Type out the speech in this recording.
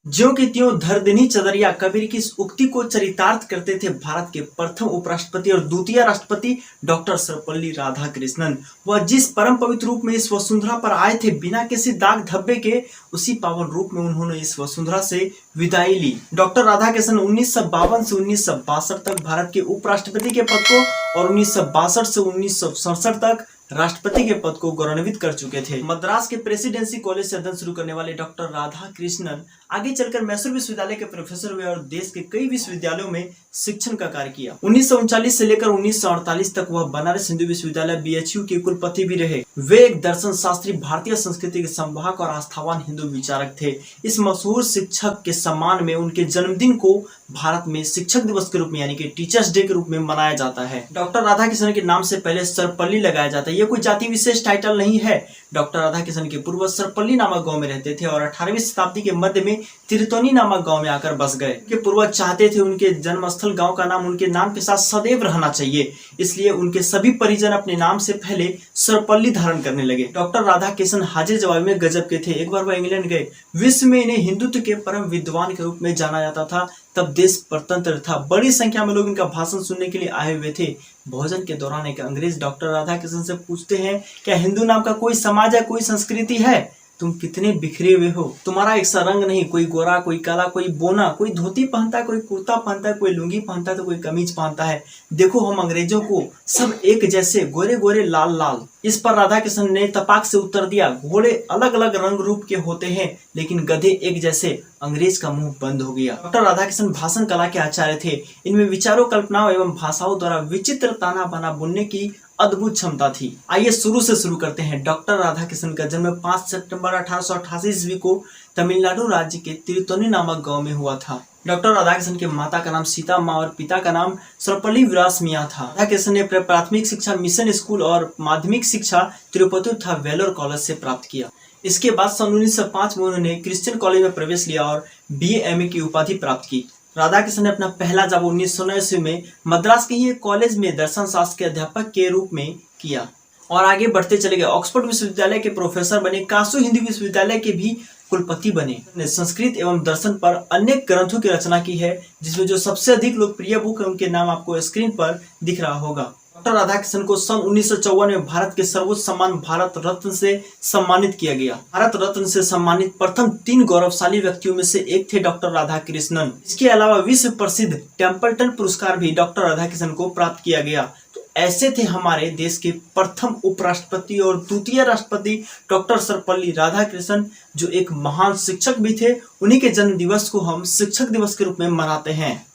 ज्यों की त्यों धर देनी चदरिया कबीर की इस उक्ति को चरितार्थ करते थे भारत के प्रथम उपराष्ट्रपति और द्वितीय राष्ट्रपति डॉक्टर सर्वपल्ली राधाकृष्णन। वह जिस परम पवित्र रूप में इस वसुंधरा पर आए थे बिना किसी दाग धब्बे के, उसी पावन रूप में उन्होंने इस वसुंधरा से विदाई ली। डॉक्टर राधाकृष्णन 1952 से 1962 तक भारत के उपराष्ट्रपति के पद को और 1962 से 1967 तक राष्ट्रपति के पद को गौरवान्वित कर चुके थे। मद्रास के प्रेसिडेंसी कॉलेज से अध्ययन शुरू करने वाले डॉक्टर राधाकृष्णन आगे चलकर मैसूर विश्वविद्यालय के प्रोफेसर हुए और देश के कई विश्वविद्यालयों में शिक्षण का कार्य किया। 1939 से लेकर 1948 तक वह बनारस हिंदू विश्वविद्यालय BHU के कुलपति भी रहे। वे एक दर्शन शास्त्री, भारतीय संस्कृति के संवाहक और आस्थावान हिंदू विचारक थे। इस मशहूर शिक्षक के सम्मान में उनके जन्मदिन को भारत में शिक्षक दिवस के रूप में यानी कि टीचर्स डे के रूप में मनाया जाता है। डॉक्टर राधाकृष्णन के नाम से पहले सर्वपल्ली लगाया जाता है। यह कोई जाति विशेष टाइटल नहीं है। डॉक्टर राधाकृष्णन के पूर्वज सर्वपल्ली नामक गांव में रहते थे और 18वीं शताब्दी के मध्य में तिरुतनी नामक गांव में आकर बस गए। के पूर्वज चाहते थे उनके जन्मस्थल गांव का नाम उनके नाम के साथ सदैव रहना चाहिए, इसलिए उनके सभी परिजन अपने नाम से पहले सर्वपल्ली धारण करने लगे। डॉक्टर राधाकृष्णन हाजिर जवाब में गजब के थे। एक बार वह इंग्लैंड गए। विश्व में इन्हें हिंदुत्व के परम विद्वान के रूप में जाना जाता था। तब देश परतंत्र था। बड़ी संख्या में लोग इनका भाषण सुनने के लिए आए हुए थे। भोजन के दौरान एक अंग्रेज डॉक्टर राधाकृष्णन से पूछते हैं, क्या हिंदू नाम का कोई समाज है, कोई संस्कृति है? तुम कितने बिखरे हुए हो। तुम्हारा एक सा रंग नहीं, कोई गोरा, कोई काला, कोई बोना, कोई धोती पहनता है, कोई कुर्ता पहनता है, कोई लुंगी पहनता है तो कोई कमीज पहनता है। देखो हम अंग्रेजों को सब एक जैसे, गोरे गोरे लाल लाल। इस पर राधाकृष्णन ने तपाक से उत्तर दिया, घोड़े अलग अलग रंग रूप के होते हैं लेकिन गधे एक जैसे। अंग्रेज का मुंह बंद हो गया। डॉक्टर राधाकृष्णन भाषण कला के आचार्य थे। इनमें विचारों, कल्पनाओं एवं भाषाओं द्वारा विचित्र ताना बाना बुनने की अद्भुत क्षमता थी। आइए शुरू से शुरू करते हैं। डॉक्टर राधाकृष्णन का जन्म 5 सितंबर 1888 ईस्वी को तमिलनाडु राज्य के तिरुतनी नामक गांव में हुआ था। डॉक्टर राधाकृष्णन के माता का नाम सीता माँ और पिता का नाम सर्वपल्ली विलास मियाँ था। राधाकृष्णन ने प्राथमिक शिक्षा मिशन स्कूल और माध्यमिक शिक्षा तिरुपति तथा वेलोर कॉलेज से प्राप्त किया। इसके बाद सन 1905 में उन्होंने क्रिश्चियन कॉलेज में प्रवेश लिया और BA MA की उपाधि प्राप्त की। राधाकृष्णन ने अपना पहला जॉब 1909 ईस्वी में मद्रास के ही एक कॉलेज में दर्शन शास्त्र के अध्यापक के रूप में किया और आगे बढ़ते चले गए। ऑक्सफोर्ड विश्वविद्यालय के प्रोफेसर बने। काशी हिंदू विश्वविद्यालय के भी कुलपति बने। संस्कृत एवं दर्शन पर अनेक ग्रंथों की रचना की है, जिसमें जो सबसे अधिक लोकप्रिय बुक है उनके नाम आपको स्क्रीन पर दिख रहा होगा। डॉक्टर राधाकृष्णन को सन 1954 में भारत के सर्वोच्च सम्मान भारत रत्न से सम्मानित किया गया। भारत रत्न से सम्मानित प्रथम 3 गौरवशाली व्यक्तियों में से एक थे डॉक्टर राधाकृष्णन। इसके अलावा विश्व प्रसिद्ध टेम्पल्टन पुरस्कार भी डॉक्टर राधाकृष्णन को प्राप्त किया गया। तो ऐसे थे हमारे देश के प्रथम उपराष्ट्रपति और द्वितीय राष्ट्रपति डॉक्टर सर्वपल्ली राधाकृष्णन, जो एक महान शिक्षक भी थे। उन्हीं के जन्म दिवस को हम शिक्षक दिवस के रूप में मनाते हैं।